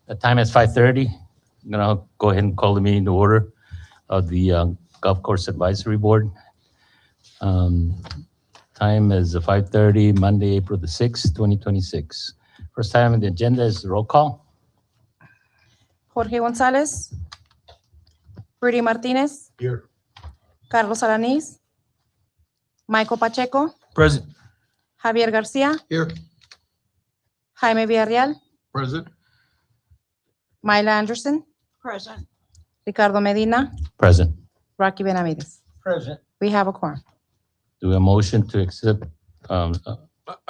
The time is 5:30. I'm gonna go ahead and call the meeting to order of the Golf Course Advisory Board. Um, Time is 5:30, Monday, April the 6th, 2026. First item on the agenda is the roll call. Jorge González. Rudy Martinez. Here. Carlos Alanís. Michael Pacheco. Present. Javier Garcia. Here. Jaime Villarreal. Present. Myla Anderson. Present. Ricardo Medina. Present. Rocky Benavides. Present. We have a quorum. Do a motion to accept, I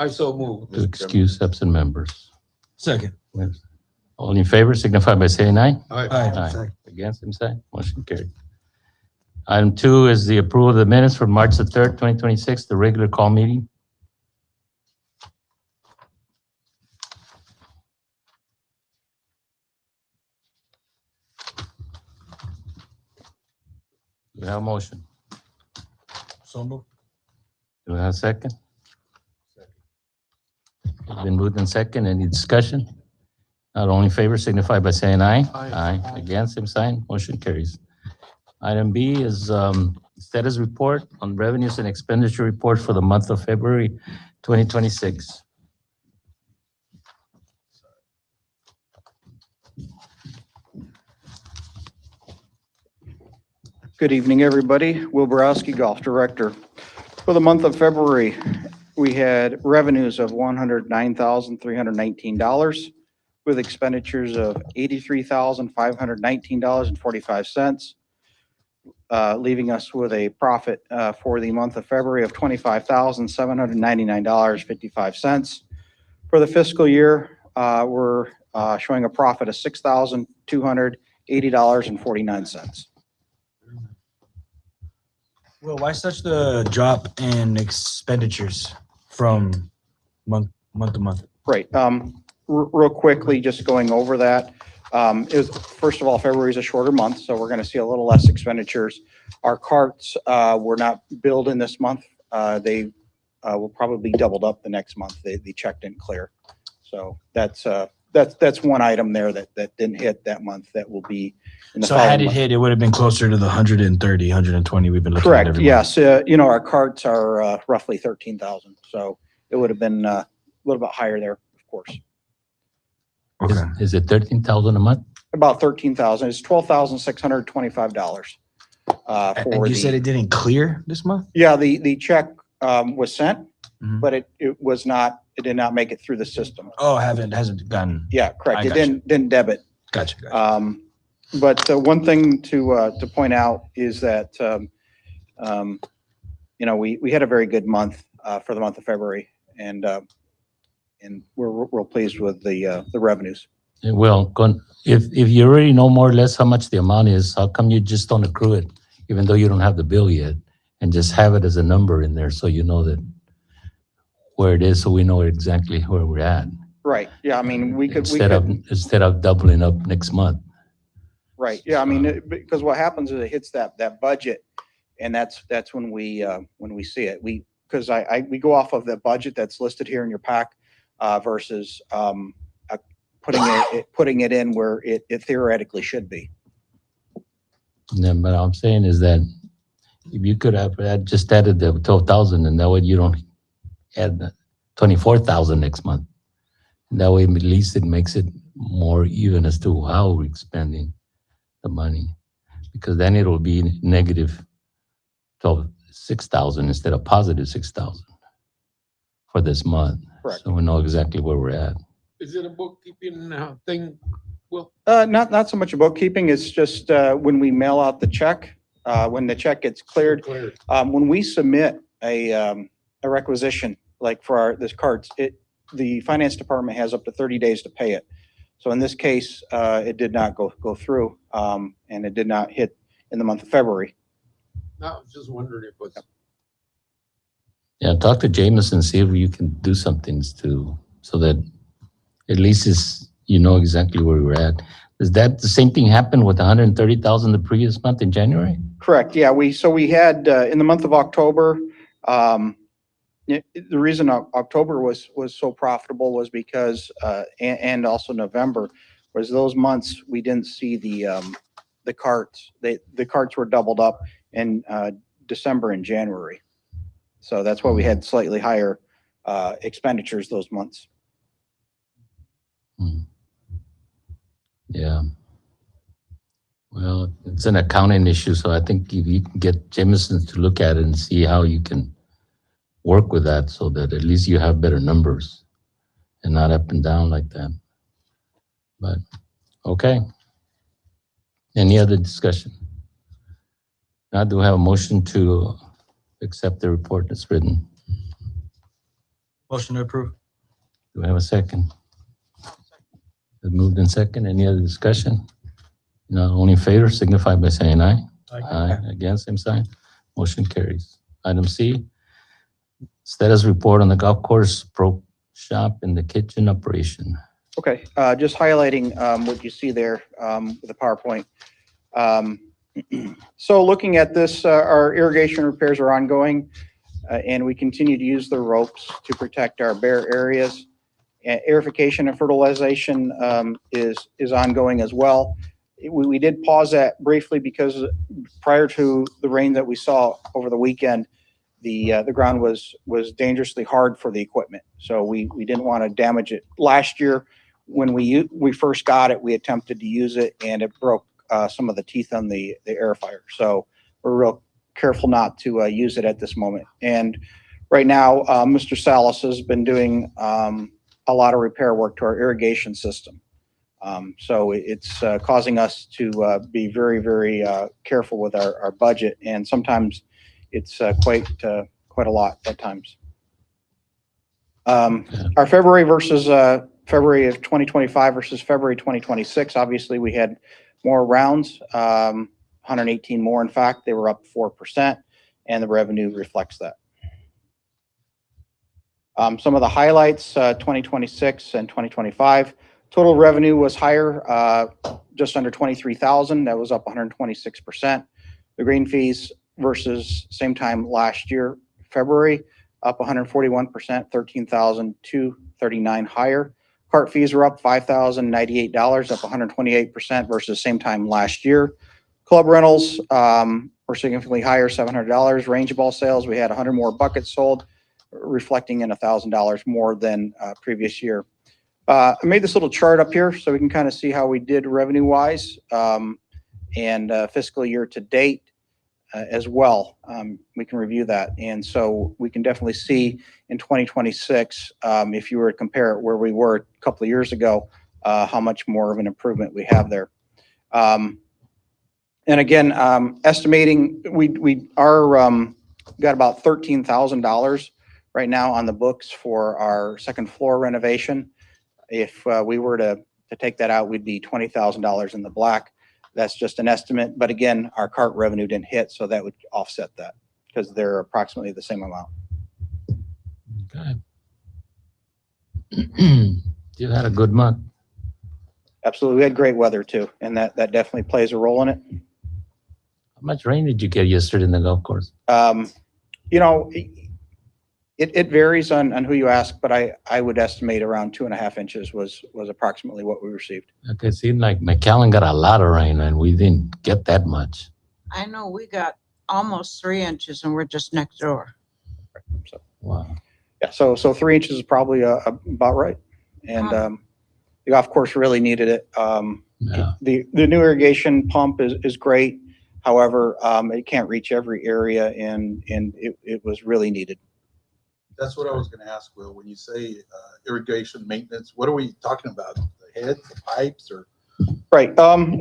so move. to excuse absent members. Second. All in favor signify by saying aye. Aye. Against, same sign. Motion carried. Item 2 is the approval of the minutes for March the 3rd, 2026, the regular call meeting. Do we have a motion? So move. Do we have a second? It's been moved in second. Any discussion? Not all in favor signify by saying aye. Aye. Against, same sign. Motion carries. Item B is status report on revenues and expenditure report for the month of February 2026. Good evening, everybody. Will Borowski, Golf Director. For the month of February, we had revenues of $109,319 with expenditures of $83,519.45, leaving us with a profit for the month of February of $25,799.55. For the fiscal year, we're showing a profit of $6,280.49. Well, why such the drop in expenditures from month to month? Right. Real quickly, just going over that. First of all, February is a shorter month, so we're going to see a little less expenditures. Our carts were not billed in this month. They will probably be doubled up the next month. They checked in clear. So that's one item there that didn't hit that month. That will be in the So following had it month. hit, it would have been closer to the 130, 120 we've been looking at Correct. every month. Yes. Our carts are roughly 13,000. So it would have been a little bit higher there, of course. Okay. Is it 13,000 a month? About 13,000. It's $12,625. And you said it didn't clear this month? Yeah, the check was sent, Mhm. but it did not make it through the system. Oh, hasn't gotten. Yeah, correct. I It gotcha. didn't debit. Gotcha. But one thing to point out is that we had a very good month for the month of February, and we're real pleased with the revenues. Well, if you already know more or less how much the amount is, how come you just don't accrue it, even though you don't have the bill yet, and just have it as a number in there so you know that where it is, so we know exactly where we're at. Right. Yeah. I mean, Instead of doubling up next month. Right. Yeah. I mean, because what happens is it hits that budget, and that's when we see it. We go off of the budget that's listed here in your pack versus putting it in where it theoretically should be. Yeah, but I'm saying is that if you could have just added the 12,000, and that way you don't add the 24,000 next month. And that way, at least it makes it more even as to how we're expending the money, because then it'll be negative 6,000 instead of positive 6,000 for this month. Correct. So we know exactly where we're at. Is it a bookkeeping thing? Well, Not so much a bookkeeping. It's just when we mail out the check, when the check gets cleared, when we submit a requisition, like for this cards, the finance department has up to 30 days to pay it. So in this case, it did not go through, and it did not hit in the month of February. I was just wondering if it was. Yeah, talk to Jameson, see if you can do something so that at least you know exactly where we're at. Is that the same thing happened with 130,000 the previous month in January? Correct. Yeah, we had in the month of October. The reason October was so profitable was because, and also November, whereas those months, we didn't see the carts. The carts were doubled up in December and January. So that's why we had slightly higher expenditures those months. Yeah. Well, it's an accounting issue, so I think you can get Jameson to look at it and see how you can work with that so that at least you have better numbers and not up and down like that. But, okay. Any other discussion? Now do we have a motion to accept the report that's written? Motion to approve. Do we have a second? It's moved in second. Any other discussion? Not only in favor, signify by saying aye. Aye. Against, same sign. Motion carries. Item C, status report on the golf course pro shop and the kitchen operation. Okay, just highlighting what you see there with the PowerPoint. So looking at this, our irrigation repairs are ongoing, and we continue to use the ropes to protect our bare areas. Aerification and fertilization is ongoing as well. We did pause that briefly because prior to the rain that we saw over the weekend, the ground was dangerously hard for the equipment. So we didn't want to damage it. Last year, when we first got it, we attempted to use it and it broke some of the teeth on the aerifier. So we're real careful not to use it at this moment. And right now, Mr. Salas has been doing a lot of repair work to our irrigation system. So it's causing us to be very, very careful with our budget, and sometimes it's quite a lot at times. Our February versus February of 2025 versus February 2026, obviously we had more rounds, 118 more. In fact, they were up 4%, and the revenue reflects that. Some of the highlights, 2026 and 2025. Total revenue was higher, just under 23,000. That was up 126%. The green fees versus same time last year, February, up 141%, 13,239 higher. Cart fees were up $5,098, up 128% versus same time last year. Club rentals were significantly higher, $700. Range ball sales, we had 100 more buckets sold, reflecting in $1,000 more than previous year. I made this little chart up here so we can kind of see how we did revenue-wise and fiscal year to date as well. We can review that. And so we can definitely see in 2026, if you were to compare it where we were a couple of years ago, how much more of an improvement we have there. And again, estimating, we are got about $13,000 right now on the books for our second floor renovation. If we were to take that out, we'd be $20,000 in the black. That's just an estimate. But again, our cart revenue didn't hit, so that would offset that because they're approximately the same amount. Okay. You had a good month. Absolutely. We had great weather too, and that definitely plays a role in it. How much rain did you get yesterday in the golf course? You know, it varies on who you ask, but I would estimate around 2.5 inches was approximately what we received. Okay, it seemed like McAllen got a lot of rain and we didn't get that much. I know we got almost 3 inches and we're just next door. So, Wow. yeah, so 3 inches is probably about right. And the golf course really needed it. Yeah. The new irrigation pump is great. However, it can't reach every area, and it was really needed. That's what I was going to ask, Will. When you say irrigation maintenance, what are we talking about? The heads, the pipes, or? Right.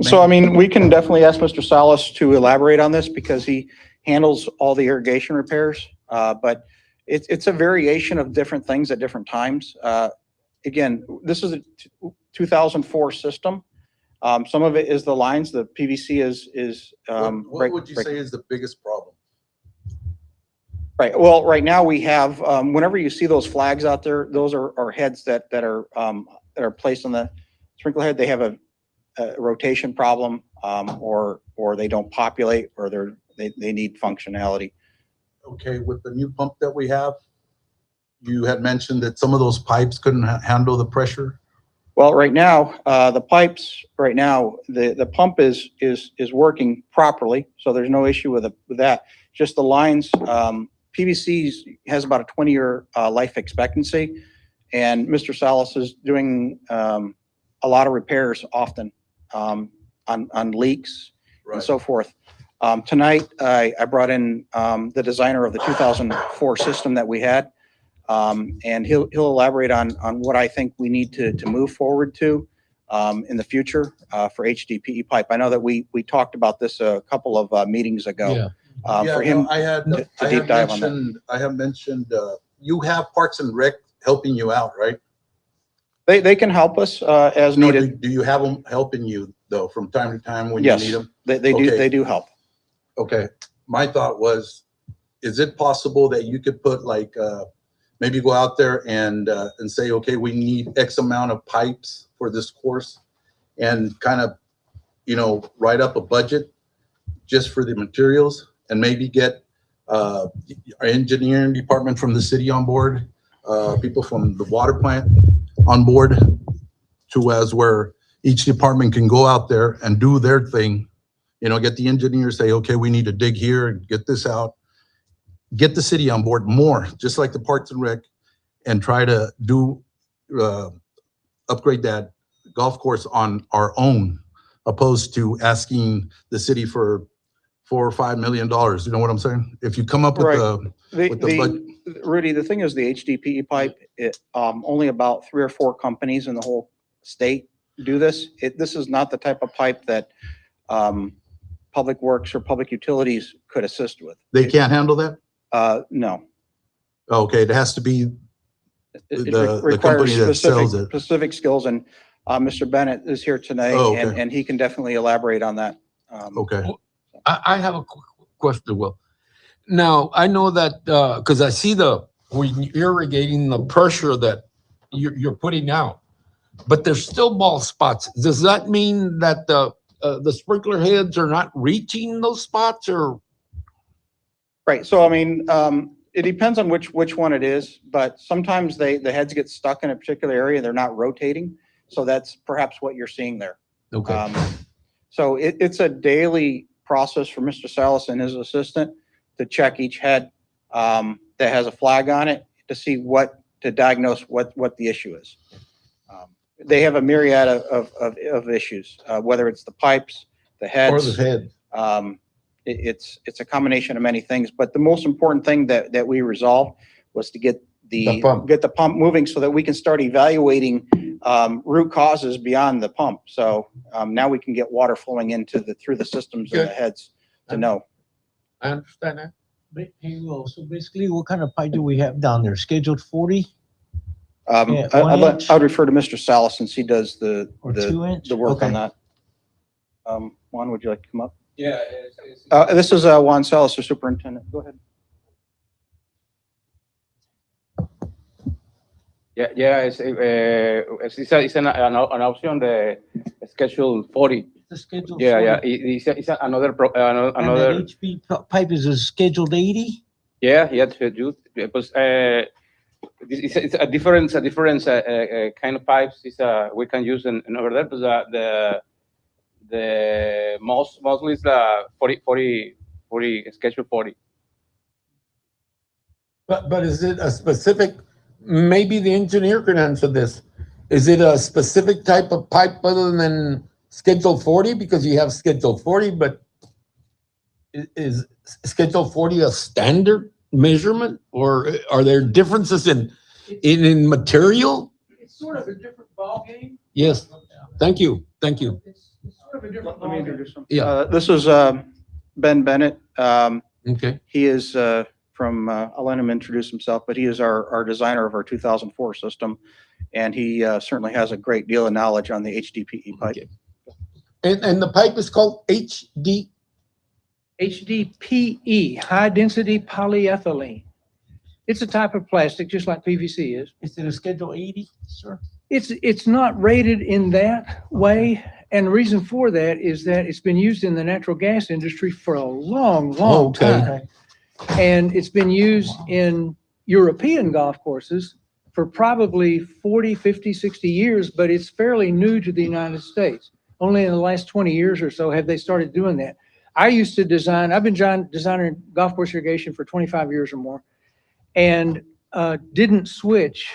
So, I mean, we can definitely ask Mr. Salas to elaborate on this because he handles all the irrigation repairs. But it's a variation of different things at different times. Again, this is a 2004 system. Some of it is the lines. The PVC is. What would you say is the biggest problem? Right. Well, right now we have, whenever you see those flags out there, those are heads that are placed on the sprinkler head. They have a rotation problem, or they don't populate, or they need functionality. Okay, with the new pump that we have, you had mentioned that some of those pipes couldn't handle the pressure. Well, right now, the pipes, right now, the pump is working properly, so there's no issue with that. Just the lines, PVC has about a 20-year life expectancy, and Mr. Salas is doing a lot of repairs often on leaks and so forth. Tonight, I brought in the designer of the 2004 system that we had. And he'll elaborate on what I think we need to move forward to in the future for HDPE pipe. I know that we talked about this a couple of meetings ago. For him, I had to deep dive on that. mentioned, you have Parks and Rec helping you out, right? They can help us as No, needed. do you have them helping you though from time to time when you Yes, need them? they Okay. do help. Okay, my thought was, is it possible that you could put like, maybe go out there and say, okay, we need X amount of pipes for this course, and kind of, write up a budget just for the materials, and maybe get our engineering department from the city on board, people from the water plant on board, to as where each department can go out there and do their thing. Get the engineers, say, okay, we need to dig here and get this out. Get the city on board more, just like the Parks and Rec, and try to do, upgrade that golf course on our own, opposed to asking the city for $4 or $5 million. You know what I'm saying? If you come up with Right. with the budget. Rudy, the thing is, the HDPE pipe, only about 3 or 4 companies in the whole state do this. This is not the type of pipe that Public Works or Public Utilities could assist with. They can't handle that? No. Okay, it has to be It the requires company that sells it. specific skills, and Mr. Bennett is here tonight, Oh, okay. and he can definitely elaborate on that. Okay. I have a question, Will. Now, I know that, because I see when you're irrigating the pressure that you're putting out, but there's still bald spots. Does that mean that the sprinkler heads are not reaching those spots, or? Right, so I mean, it depends on which one it is, but sometimes the heads get stuck in a particular area, they're not rotating, so that's perhaps what you're seeing there. Okay. So it's a daily process for Mr. Salas and his assistant to check each head that has a flag on it to diagnose what the issue is. They have a myriad of issues, whether it's the pipes, the heads. Or the head. It's a combination of many things, but the most important thing that we resolved was to get The pump. get the pump moving so that we can start evaluating root causes beyond the pump. So now we can get water flowing through the systems and the Good. heads to know. I understand that. Hey, Will, so basically, what kind of pipe do we have down there? Scheduled 40 Yeah, I'd refer to Mr. Salas since he does the or 2 inch? the work on Okay. that. Juan, would you like to come up? Yeah. This is Juan Salas, the superintendent. Go ahead. Yeah, it's an option, the schedule 40. The scheduled Yeah, 40. yeah, it's another, And another, the HB pipe is a scheduled 80? yeah, you, because, it's a different kind of pipes, we can use in over there, but the mostly is the 40, schedule 40. But is it a specific, maybe the engineer can answer this. Is it a specific type of pipe other than Schedule 40? Because you have Schedule 40, but is Schedule 40 a standard measurement, or are there differences in material? It's sort of a different ballgame. Yes, thank you. It's sort of a different Let me ballgame. introduce him. Yeah. This is Ben Bennett. Okay, He is from, I'll let him introduce himself, but he is our designer of our 2004 system. And he certainly has a great deal of knowledge on the HDPE pipe. Okay. And the pipe is called HD? HDPE, high density polyethylene. It's a type of plastic, just like PVC is. Is it a schedule 80, sir? It's not rated in that way. And the reason for that is that it's been used in the natural gas industry for a long Okay. time. And it's been used in European golf courses for probably 40, 50, 60 years, but it's fairly new to the United States. Only in the last 20 years or so have they started doing that. I used to design, I've been designing golf course irrigation for 25 years or more, and didn't switch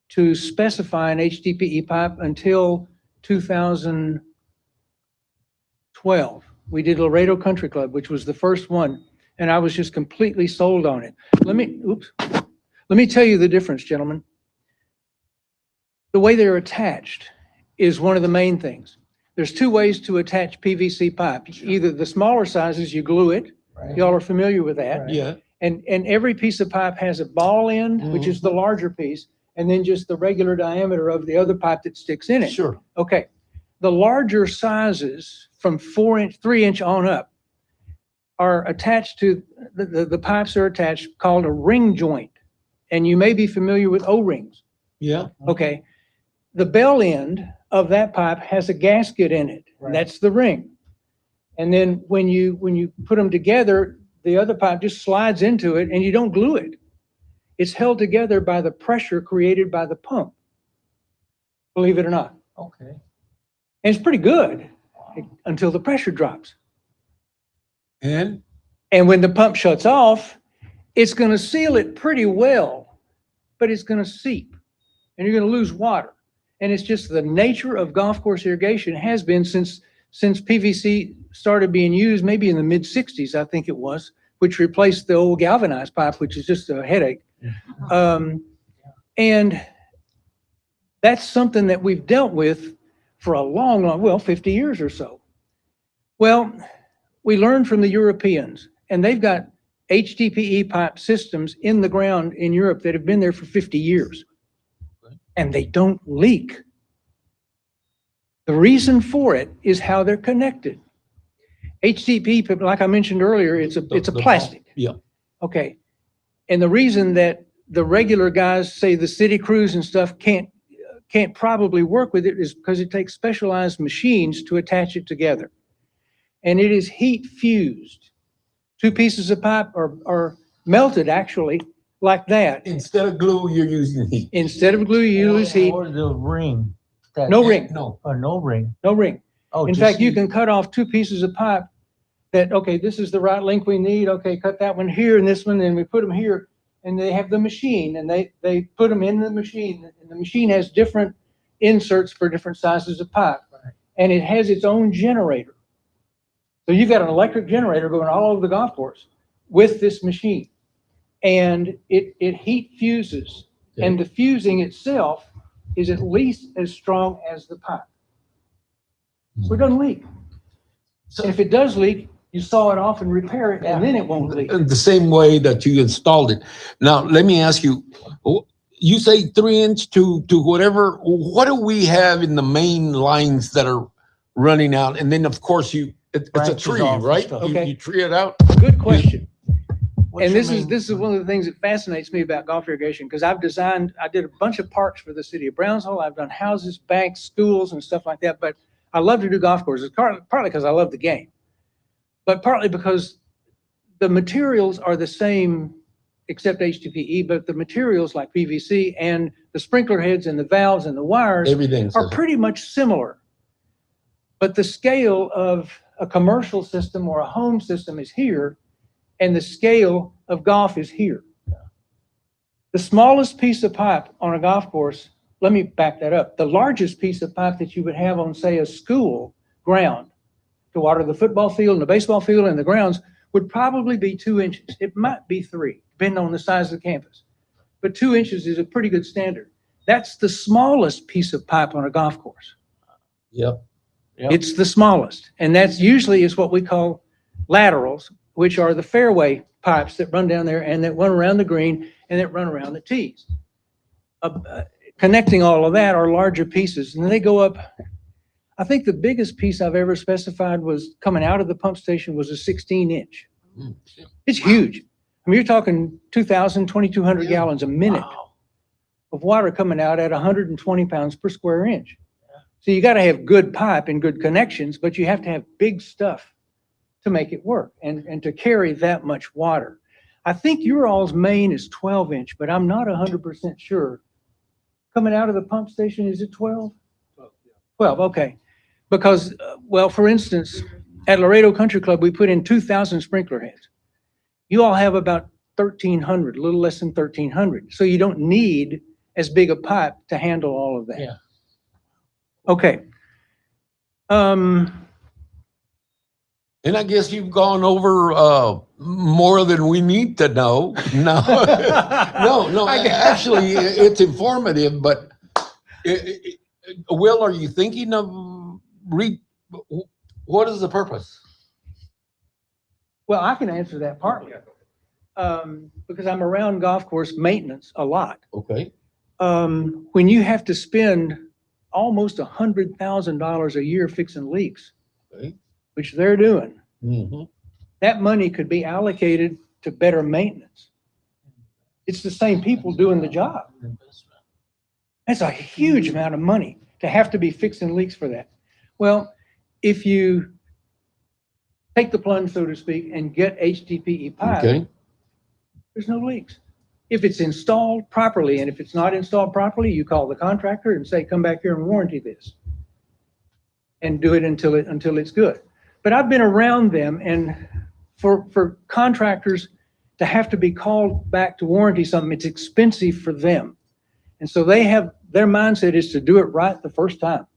to specify an HDPE pipe until 2012. We did Laredo Country Club, which was the first one, and I was just completely sold on it. Let me tell you the difference, gentlemen. The way they're attached is one of the main things. There's two ways to attach PVC pipe. Either the smaller sizes, you glue it. Y'all are familiar with that. Yeah. And every piece of pipe has a ball end, which is the larger piece, and then just the regular diameter of the other pipe that sticks in it. Sure. Okay. The larger sizes from 3-inch on up are attached to, the pipes are attached, called a ring joint. And you may be familiar with O-rings. Yeah. Okay. The bell end of that pipe has a gasket in it. Right. That's the ring. And then when you put them together, the other pipe just slides into it and you don't glue it. It's held together by the pressure created by the pump. Believe it or not. Okay. And it's pretty good until the pressure drops. And And when the pump shuts off, it's going to seal it pretty well, but it's going to seep and you're going to lose water. And it's just the nature of golf course irrigation has been since PVC started being used, maybe in the mid 60s, I think it was, which replaced the old galvanized pipe, which is just a headache. And that's something that we've dealt with for a long, 50 years or so. Well, we learned from the Europeans, and they've got HDPE pipe systems in the ground in Europe that have been there for 50 years. And they don't leak. The reason for it is how they're connected. HDPE, like I mentioned earlier, it's a plastic. Yeah. Okay. And the reason that the regular guys, say the city crews and stuff, can't probably work with it is because it takes specialized machines to attach it together. And it is heat fused. Two pieces of pipe are melted actually like that. instead of glue, you're using heat. Instead of glue, you use heat. Or the ring. that- No ring. No. No ring. No ring. Oh, In just fact, you heat. can cut off two pieces of pipe that, okay, this is the right length we need. Okay, cut that one here and this one, and we put them here. And they have the machine, and they put them in the machine. And the machine has different inserts for different sizes of pipe. And it has its own generator. So you've got an electric generator going all over the golf course with this machine. And it heat fuses. And the fusing itself is at least as strong as the pipe. So it doesn't leak. And if it does leak, you saw it off and repair it, and then it won't leak. The same way that you installed it. Now, let me ask you, you say 3-inch to whatever, what do we have in the main lines that are running out? And then, of course, it's a Branches tree, off and right? stuff. Okay. You tree it out. Good question. What's And your this is one of the things that fascinates me about golf irrigation, because I did a bunch of parks for the city of Brownsville. I've done houses, banks, schools, and stuff like that. But I love to do golf courses, partly because I love the game, but partly because the materials are the same, except HDPE, but the materials like PVC and the sprinkler heads and the valves and the wires Everything's are pretty much similar. But the scale of a commercial system or a home system is here, and the scale of golf is here. The smallest piece of pipe on a golf course, let me back that up. The largest piece of pipe that you would have on, say, a school ground to water the football field and the baseball field and the grounds would probably be 2 inches. It might be 3, depending on the size of the campus. But 2 inches is a pretty good standard. That's the smallest piece of pipe on a golf course. Yep. Yep. It's the smallest. And that's usually is what we call laterals, which are the fairway pipes that run down there and that run around the green and that run around the tees. Connecting all of that are larger pieces, and they go up. I think the biggest piece I've ever specified was coming out of the pump station was a 16-inch. It's huge. I mean, you're talking 2,000, 2,200 gallons a minute of water coming out at 120 pounds per square inch. So you got to have good pipe and good connections, but you have to have big stuff to make it work and to carry that much water. I think your all's main is 12-inch, but I'm not 100% sure coming out of the pump station, is it 12? 12, okay. Because, well, for instance, at Laredo Country Club, we put in 2,000 sprinkler heads. You all have about 1,300, a little less than 1,300. So you don't need as big a pipe to handle all of that. Yeah. Okay. And I guess you've gone over more than we need to know. No, no. Actually, it's informative. But Will, are you thinking of what is the purpose? Well, I can answer that partly. Because I'm around golf course maintenance a lot. Okay. When you have to spend almost $100,000 a year fixing leaks, Okay. which they're doing, Mm-hmm. that money could be allocated to better maintenance. It's the same people doing the job. That's a huge amount of money to have to be fixing leaks for that. Well, if you take the plunge, so to speak, and get HDPE pipe, Okay. there's no leaks. If it's installed properly, and if it's not installed properly, you call the contractor and say, come back here and warranty this. And do it until it's good. But I've been around them, and for contractors to have to be called back to warranty something, it's expensive for them. And so they have, their mindset is to do it right the first time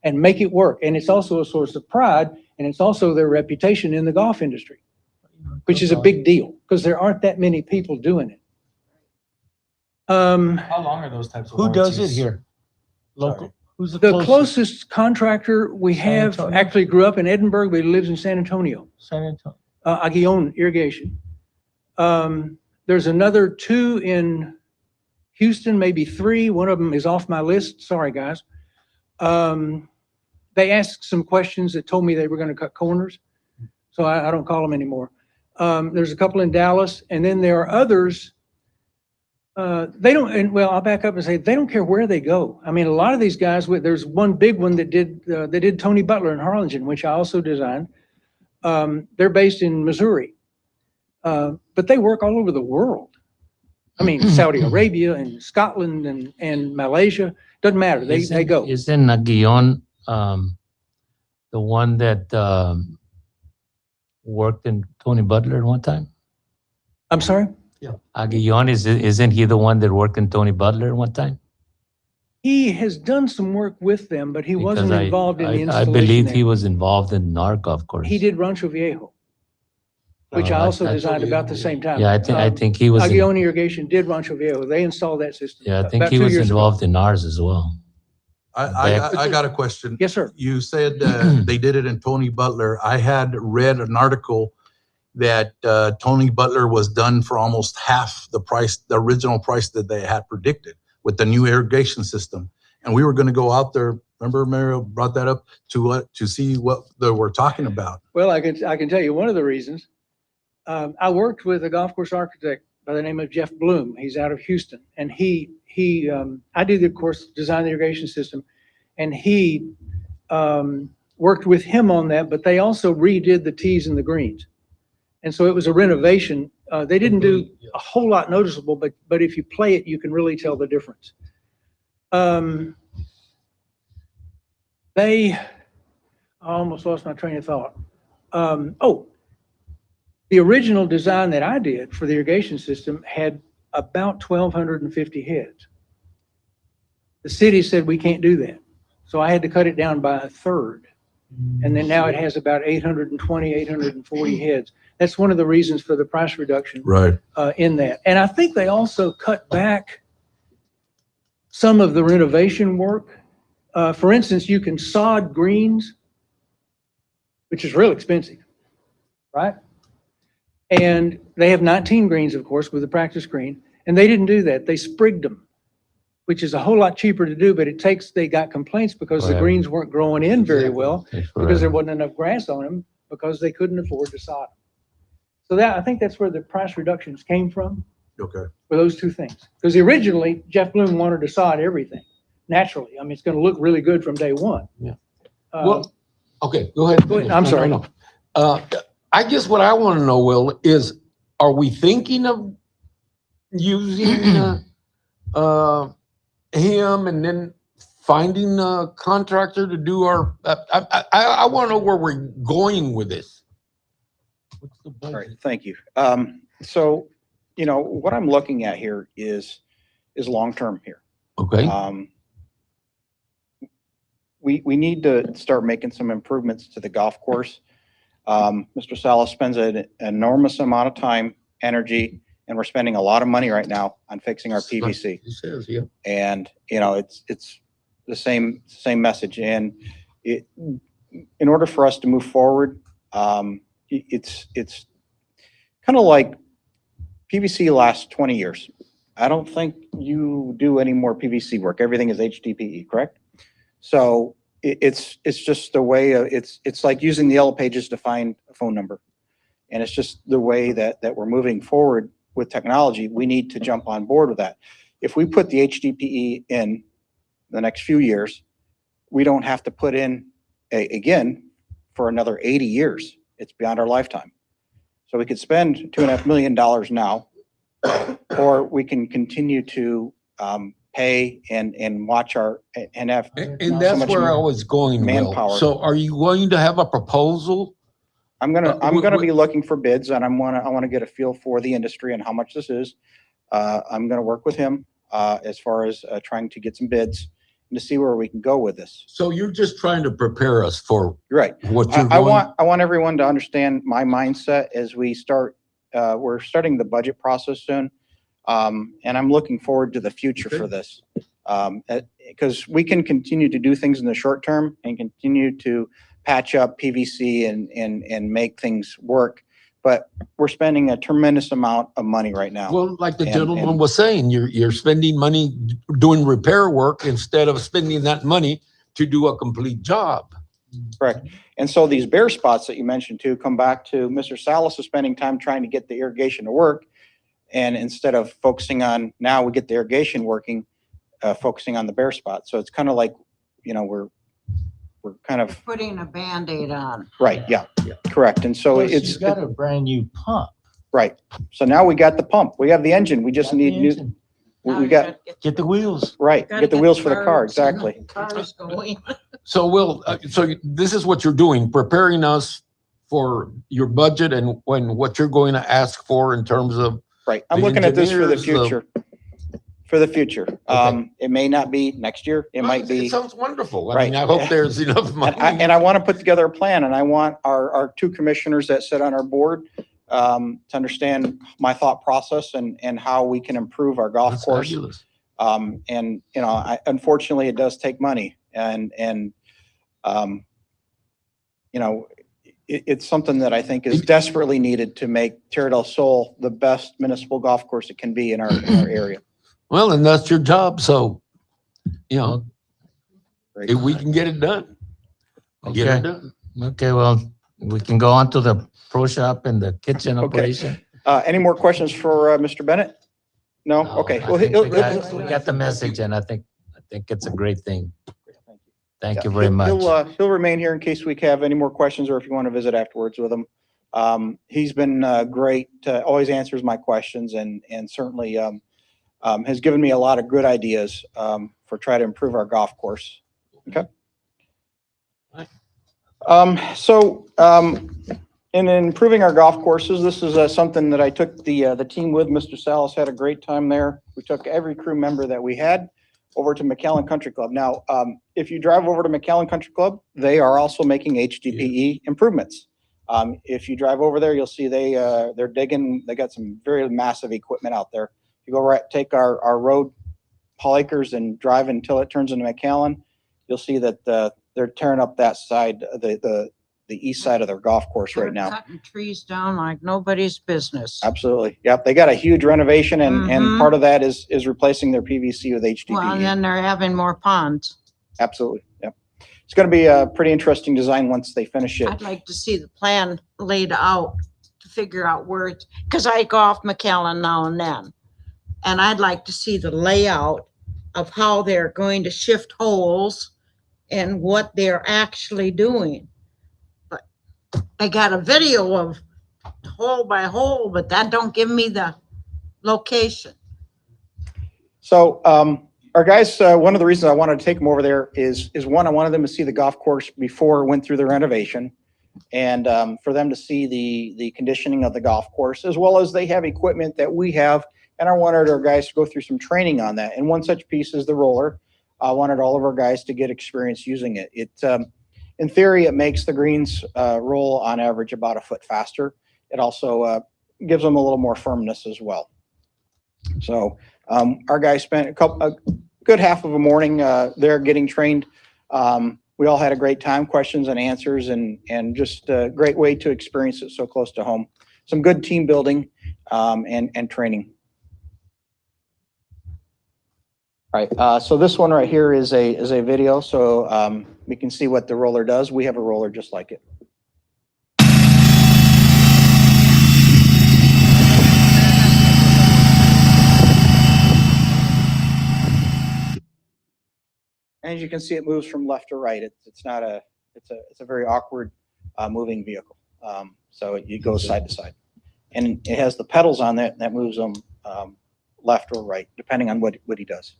and make it work. And it's also a source of pride, and it's also their reputation in the golf industry, which is a big deal because there aren't that many people doing it. How long are those types of Who does it warranties? here? Local? Who's The closest contractor we San have Antonio? actually grew up in Edinburgh, but he lives in San Antonio, San Antonio. Aguillon Irrigation. There's another 2 in Houston, maybe 3. One of them is off my list. Sorry, guys. They asked some questions that told me they were going to cut corners, so I don't call them anymore. There's a couple in Dallas, and then there are others. They don't, and well, I'll back up and say they don't care where they go. I mean, a lot of these guys, there's one big one that did Tony Butler in Harlingen, which I also designed. They're based in Missouri, but they work all over the world. I mean, Saudi Arabia and Scotland and Malaysia, doesn't matter. They go. Isn't Aguillon the one that worked in Tony Butler at one time? I'm sorry? Aguillon, isn't he the one that worked in Tony Butler at one time? He has done some work with them, but he wasn't Because involved in the I installation. believe there. he was involved in our golf course. He did Rancho Viejo, which I also designed about the same time. Yeah, I think he was. Aguillon Irrigation did Rancho Viejo. They installed that system. Yeah, I think about he 2 was years ago. involved in ours as well. I got a question. Yes, sir. You said they did it in Tony Butler. I had read an article that Tony Butler was done for almost half the price, the original price that they had predicted with the new irrigation system. And we were going to go out there. Remember, Mario brought that up to see what they were talking about. Well, I can tell you one of the reasons. I worked with a golf course architect by the name of Jeff Bloom. He's out of Houston, and I did the course design the irrigation system, and he worked with him on that. But they also redid the tees and the greens, and so it was a renovation. They didn't do a whole lot noticeable, but if you play it, you can really tell the difference. I almost lost my train of thought. The original design that I did for the irrigation system had about 1,250 heads. The city said we can't do that. So I had to cut it down by a third. And then now it has about 820, 840 heads. That's one of the reasons for the price reduction Right. in that. And I think they also cut back some of the renovation work. For instance, you can sod greens, which is real expensive, right? And they have 19 greens, of course, with the practice green. And they didn't do that. They sprigged them, which is a whole lot cheaper to do, but they got complaints because the Right. greens weren't growing in very well It's because there right. wasn't enough grass on them because they couldn't afford to sod them. So I think that's where the price reductions came from, Okay. for those two things. Because originally, Jeff Bloom wanted to sod everything naturally. I mean, it's going to look really good from day one. Yeah. Uh, Well, okay, go ahead. Go ahead. I'm sorry. No. I guess what I want to know, Will, is are we thinking of using him and then finding a contractor to do our, I want to know where we're going with this. What's the All right, budget? thank you. So, what I'm looking at here is long-term here. Okay, We need to start making some improvements to the golf course. Mr. Salas spends an enormous amount of time, energy, and we're spending a lot of money right now on fixing our PVC. He says, yeah. And, it's the same message. And in order for us to move forward, it's kind of like PVC lasts 20 years. I don't think you do any more PVC work. Everything is HDPE, correct? So it's just the way it's like using the yellow pages to find a phone number. And it's just the way that we're moving forward with technology. We need to jump on board with that. If we put the HDPE in the next few years, we don't have to put in again for another 80 years. It's beyond our lifetime. So we could spend $2.5 million now, or we can continue to pay and watch and have. And that's much where I was going, Will. manpower. So are you going to have a proposal? I'm gonna w- be looking for bids, and I want to get a feel for the industry and how much this is. I'm gonna work with him as far as trying to get some bids and to see where we can go with this. So you're just trying to prepare us for Right. what you're I going? want everyone to understand my mindset as we start. We're starting the budget process soon, and I'm looking forward to the future for this, because we can continue to do things in the short term and continue to patch up PVC and make things work. But we're spending a tremendous amount of money right now. Well, like the And- gentleman and- was saying, you're spending money doing repair work instead of spending that money to do a complete job. Correct. And so these bare spots that you mentioned too, come back to Mr. Salas is spending time trying to get the irrigation to work. And instead of focusing on, now we get the irrigation working, focusing on the bare spot. So it's kind of like, we're kind of, Putting a Band-Aid on. right, yeah, correct. And so Plus, it's, you've got a brand new pump. right. So now we got the pump, we have the engine, we just Got the need new, engine. Now we you got, gotta Get the wheels. right, gotta get the wheels for the car, cars. exactly. Cars going. So Will, this is what you're doing, preparing us for your budget and what you're going to ask for in terms of, Right, I'm The looking at this for the engineers, future. For the future. It may not be next year, it might be. It sounds wonderful. I Right. mean, I hope there's enough money. And I want to put together a plan, and I want our two commissioners that sit on our board to understand my thought process and how we can improve our golf That's course. fabulous. And, unfortunately, it does take money, and it's something that I think is desperately needed to make Tierra del Sol the best municipal golf course it can be in our area. Well, and that's your job, so, Great. if we can get it done, get Okay. it done. Okay, well, we can go on to the pro shop and the kitchen Okay. operation. Any more questions for Mr. Bennett? No? No, Okay. I Well, think he'll- we got the message, and I think it's a great thing. Thank you Yeah, very he'll- much. He'll remain here in case we have any more questions or if you want to visit afterwards with him. He's been great, always answers my questions and certainly has given me a lot of good ideas for trying to improve our golf course. Okay. In improving our golf courses, this is something that I took the team with. Mr. Salas had a great time there. We took every crew member that we had over to McAllen Country Club. Now, if you drive over to McAllen Country Club, they are also making HDPE improvements. If you drive over there, you'll see they're digging. They got some very massive equipment out there. If you go take our road, Paul Acres, and drive until it turns into McAllen, you'll see that they're tearing up that side, the east side of their golf course right They're now. Cutting trees down like nobody's business. Absolutely. Yep. They got a huge renovation and Mhm. part of that is replacing their PVC with HDPE. Well, and then they're having more ponds. Absolutely. Yep. It's going to be a pretty interesting design once they finish it. I'd like to see the plan laid out to figure out where it's, because I go off McAllen now and then. And I'd like to see the layout of how they're going to shift holes and what they're actually doing. But I got a video of hole by hole, but that don't give me the location. So, all our guys, one of the reasons I wanted to take them over there is one, I wanted them to see the golf course before it went through the renovation. And for them to see the conditioning of the golf course, as well as they have equipment that we have. And I wanted our guys to go through some training on that. And one such piece is the roller. I wanted all of our guys to get experience using it. In theory, it makes the greens roll on average about a foot faster. It also gives them a little more firmness as well. So our guys spent a good half of a morning there getting trained. We all had a great time, questions and answers, and just a great way to experience it so close to home. Some good team building and training. All right, so this one right here is a video, so we can see what the roller does. We have a roller just like it. And as you can see, it moves from left to right. It's a very awkward moving vehicle. So it goes side to side, and it has the pedals on that moves them left or right, depending on what he does.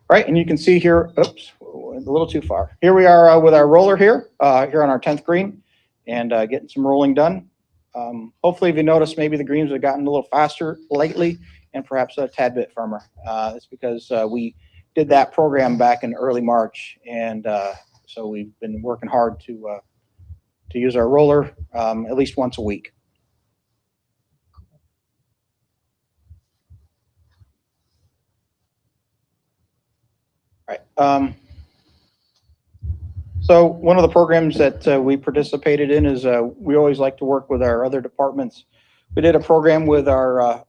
All right, and you can see here, oops, went a little too far. Here we are with our roller here on our 10th green, and getting some rolling done. Hopefully, if you notice, maybe the greens have gotten a little faster lately, and perhaps a tad bit firmer. It's because we did that program back in early March, and so we've been working hard to use our roller at least once a week. All right. So one of the programs that we participated in is we always like to work with our other departments. We did a program with our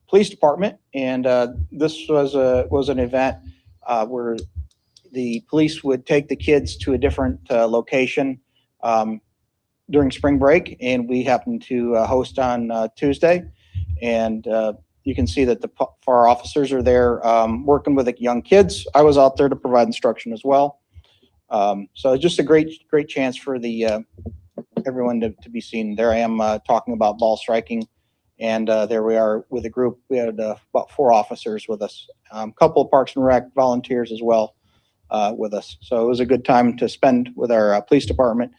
police department, and this was an event where the police would take the kids to a different location during spring break, and we happened to host on Tuesday. And you can see that the Pharr officers are there working with the young kids. I was out there to provide instruction as well. So just a great chance for the everyone to be seen. There I am talking about ball striking, and there we are with a group. We had about 4 officers with us, a couple of Parks and Rec volunteers as well with us. So it was a good time to spend with our police department.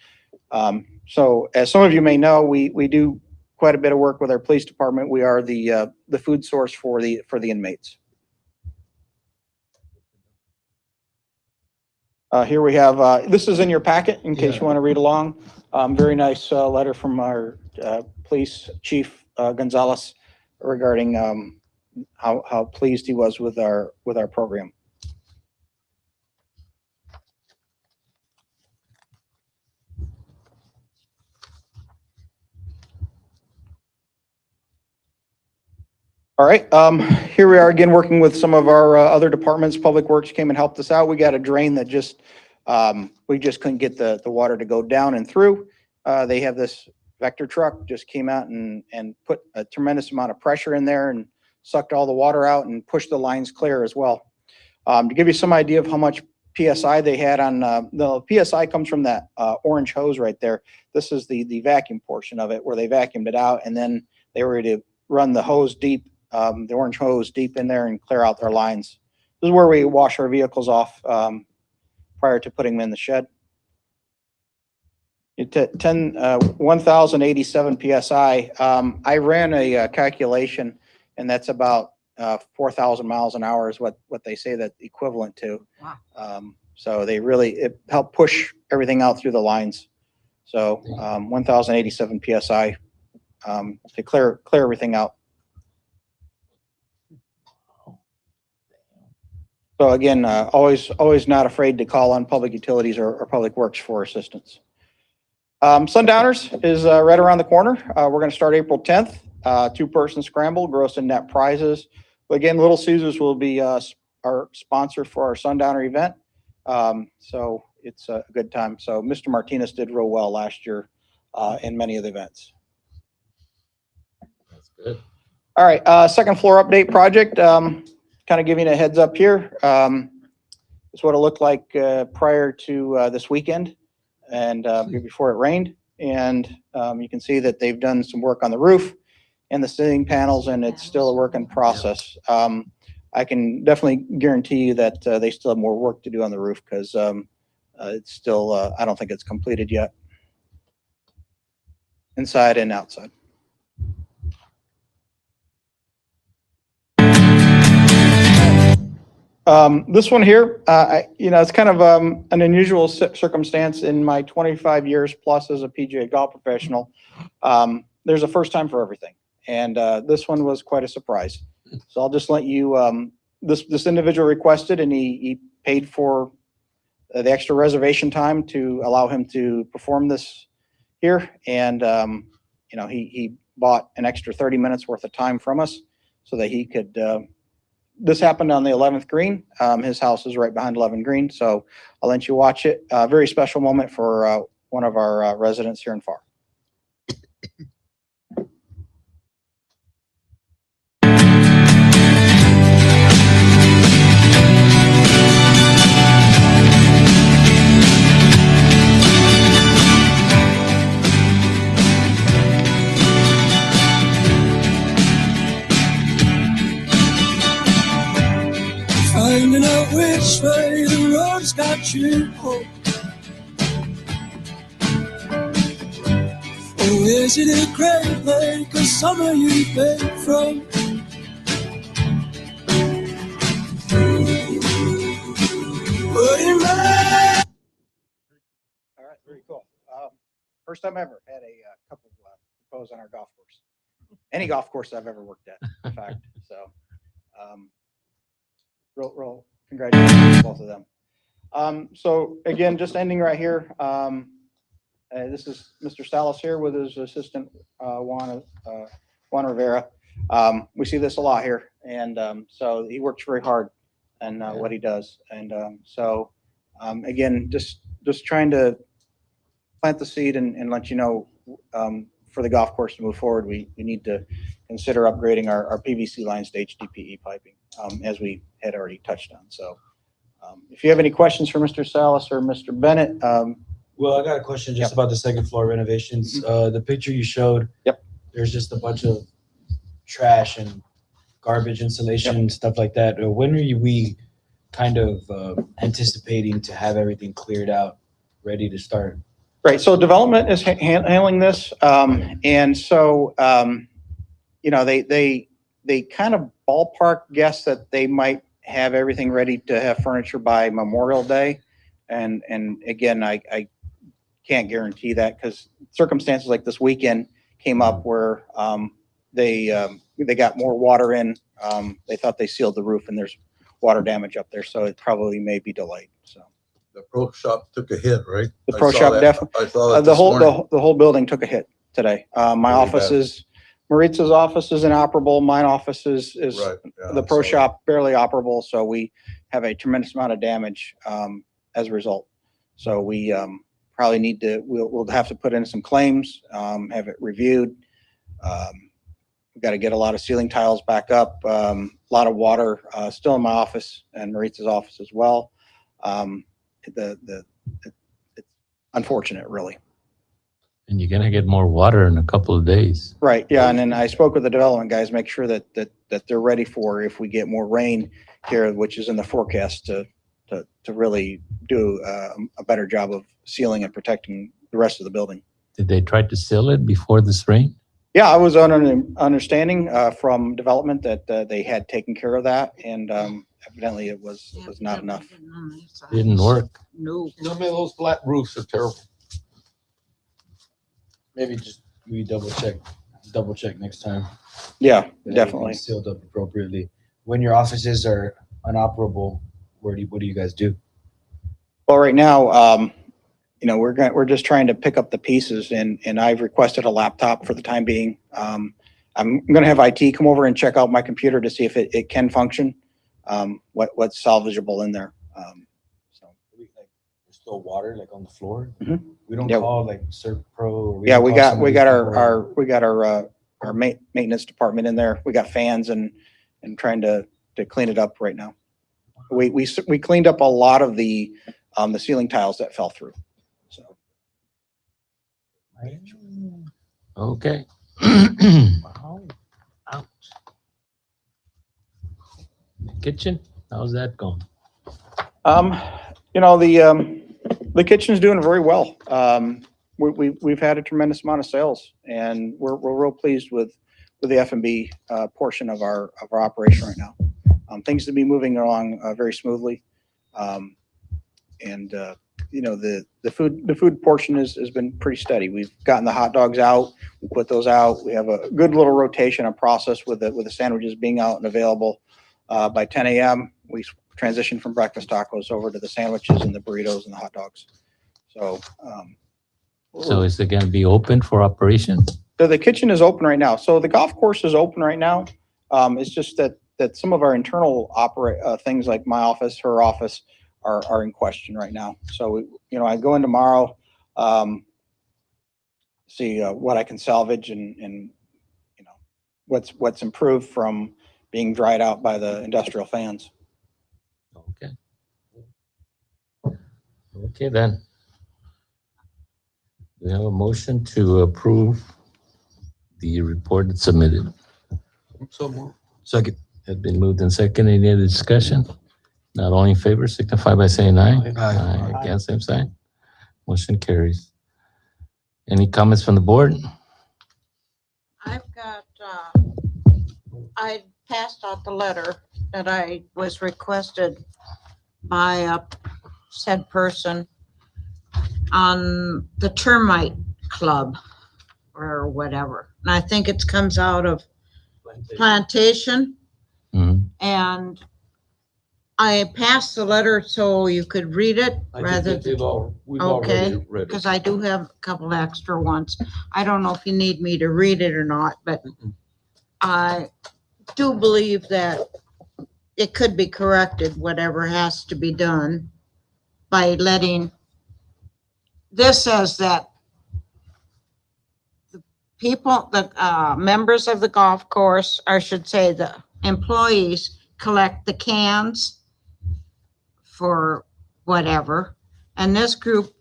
So as some of you may know, we do quite a bit of work with our police department. We are the food source for the inmates. Here we have, this is in your packet in case you want to read along. Very nice letter from our police chief, Gonzalez, regarding how pleased he was with our program. All right, here we are again working with some of our other departments. Public Works came and helped us out. We got a drain that just, we just couldn't get the water to go down and through. They have this Vector truck just came out and put a tremendous amount of pressure in there and sucked all the water out and pushed the lines clear as well. To give you some idea of how much PSI they had on, the PSI comes from that orange hose right there. This is the vacuum portion of it where they vacuumed it out, and then they were to run the hose deep, the orange hose deep in there and clear out their lines. This is where we wash our vehicles off prior to putting them in the shed. 1,087 PSI. I ran a calculation, and that's about 4,000 miles an hour is what they say that equivalent to. Wow. So they really, it helped push everything out through the lines. So 1,087 PSI to clear everything out. So again, always not afraid to call on public utilities or public works for assistance. Sundowners is right around the corner. We're going to start April 10th. 2-person scramble, gross and net prizes. But again, Little Caesars will be our sponsor for our Sundowner event. So it's a good time. So Mr. Martinez did real well last year in many of the events. That's good. All right, second floor update project. Kind of giving a heads up here. This is what it looked like prior to this weekend and before it rained. And you can see that they've done some work on the roof. and the ceiling panels, and it's still a work in process. I can definitely guarantee you that they still have more work to do on the roof because it's still, I don't think it's completed yet. Inside and outside. This one here, it's kind of an unusual circumstance in my 25 years plus as a PGA golf professional. There's a first time for everything. And this one was quite a surprise. So I'll just let you, this individual requested and he paid for the extra reservation time to allow him to perform this here. And, he bought an extra 30 minutes worth of time from us so that he could, this happened on the 11th green. His house is right behind 11 green. So I'll let you watch it. Very special moment for one of our residents here in Pharr. Finding out which way the road's got you home. Oh, is it a great lake or somewhere you've been from? All right, very cool. First time ever had a couple propose on our golf course. Any golf course I've ever worked at, in fact. So, real congratulations to both of them. So again, just ending right here. This is Mr. Salas here with his assistant, Juan Rivera. We see this a lot here. And so he works very hard in what he does. And again, just trying to plant the seed and let you know for the golf course to move forward, we need to consider upgrading our PVC lines to HDPE piping, as we had already touched on. So if you have any questions for Mr. Salas or Mr. Bennett. Well, I got a question just about the second floor renovations. The picture you showed, there's just a bunch of trash and garbage insulation and stuff like that. When are we kind of anticipating to have everything cleared out, ready to start? Right. So development is handling this. And so, they kind of ballpark guess that they might have everything ready to have furniture by Memorial Day. And again, I can't guarantee that because circumstances like this weekend came up where they got more water in. They thought they sealed the roof and there's water damage up there. So it probably may be delayed. So. The pro shop took a hit, right? The pro shop definitely. I saw that The this morning. whole building took a hit today. My office is, Maritza's office is inoperable. Mine office is Right, yeah, the I pro saw shop barely operable. So we have a tremendous amount of damage as a result. So we probably need to, we'll have to put in some claims, have it reviewed. We've got to get a lot of ceiling tiles back up. A lot of water still in my office and Maritza's office as well. It's unfortunate, really. And you're gonna get more water in a couple of days. Right. Yeah. And then I spoke with the development guys, make sure that they're ready for if we get more rain here, which is in the forecast to really do a better job of sealing and protecting the rest of the building. Did they try to seal it before this rain? Yeah, I was under an understanding from development that they had taken care of that, and evidently it was not enough. Didn't work. No. No, man, those flat roofs are terrible. Maybe just we double check next time. Yeah, that definitely. everything's sealed up appropriately. When your offices are inoperable, what do you guys do? Well, right now, we're just trying to pick up the pieces, and I've requested a laptop for the time being. I'm going to have IT come over and check out my computer to see if it can function. What's salvageable in there. There's still water like on the floor. Mhm. We don't Yeah. call like Circ Pro. Or Yeah, don't we call got somebody for- our maintenance department in there. We got fans and trying to clean it up right now. We cleaned up a lot of the ceiling tiles that fell through. So Okay. Kitchen, how's that going? You know, the kitchen's doing very well. We've had a tremendous amount of sales, and we're real pleased with the F&B portion of our operation right now. Things to be moving along very smoothly. You know, the food portion has been pretty steady. We've gotten the hot dogs out, we put those out. We have a good little rotation of process with the sandwiches being out and available. By 10 a.m., we transition from breakfast tacos over to the sandwiches and the burritos and the hot dogs. So, So is it gonna be open for operation? the kitchen is open right now. So the golf course is open right now. It's just that some of our internal things like my office, her office are in question right now. So, you know, I go in tomorrow, see what I can salvage and, you know, what's improved from being dried out by the industrial fans. Okay. Okay, then. We have a motion to approve the report that's submitted. So Second. Has been moved and second. Any other discussion? Not all in favor, signify by saying aye. Aye. Against, same sign. Motion carries. Any comments from the board? I've got, I passed out the letter that I was requested by a said person on the termite club or whatever. And I think it comes out of Plantation. Mhm. And I passed the letter so you could read it rather than, okay, because I do have a couple extra ones. I don't know if you need me to read it or not, but I do believe that it could be corrected, whatever has to be done by letting, this says that the people, the members of the golf course, or I should say the employees, collect the cans for whatever. And this group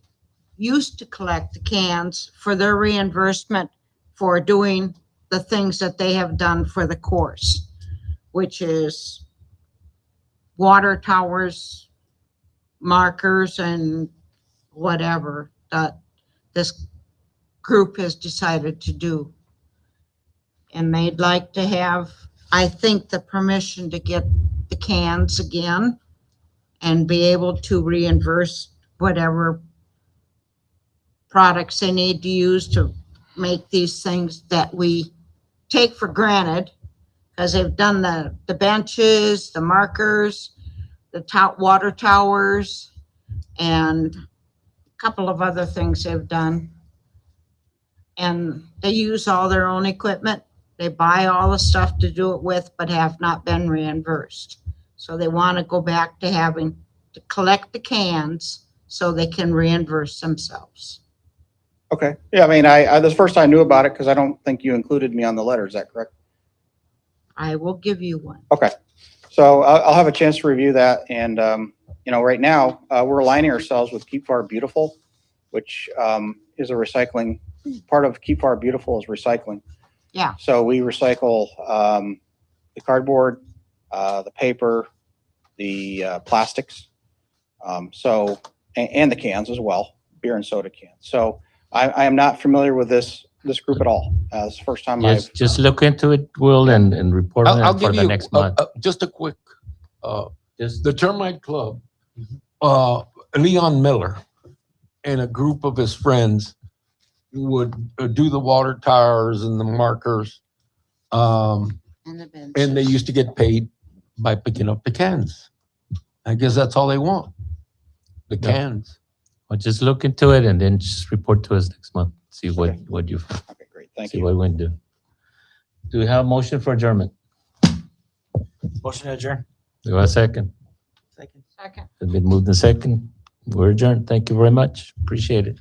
used to collect the cans for their reimbursement for doing the things that they have done for the course, which is water towers, markers, and whatever that this group has decided to do. And they'd like to have, I think, the permission to get the cans again and be able to reimburse whatever products they need to use to make these things that we take for granted, because they've done the benches, the markers, the water towers, and a couple of other things they've done. And they use all their own equipment. They buy all the stuff to do it with, but have not been reimbursed. So they want to go back to having to collect the cans so they can reimburse themselves. Okay. Yeah, I mean, this is the first I knew about it because I don't think you included me on the letter. Is that correct? I will give you one. Okay. So I'll have a chance to review that. And, you know, right now we're aligning ourselves with Keep Pharr Beautiful, which is a recycling. Part of Keep Pharr Beautiful is recycling. Yeah. So we recycle the cardboard, the paper, the plastics, and the cans as well, beer and soda cans. So I am not familiar with this group at all. It's the first time I've. Just look into it, Will, and report on I'll it for give the you next month. just a quick, Just the termite club, Leon Miller and a group of his friends would do the water towers and the markers. And the benches. And they used to get paid by picking up the cans. I guess that's all they want, the Yeah. cans. well, just look into it and then just report to us next month. See what you Okay, great. Thank see you. what we can do. Do we have a motion for adjournment? Motion to adjourn. Do I have a second? Second. It's been moved and second. We're adjourned. Thank you very much. Appreciate it.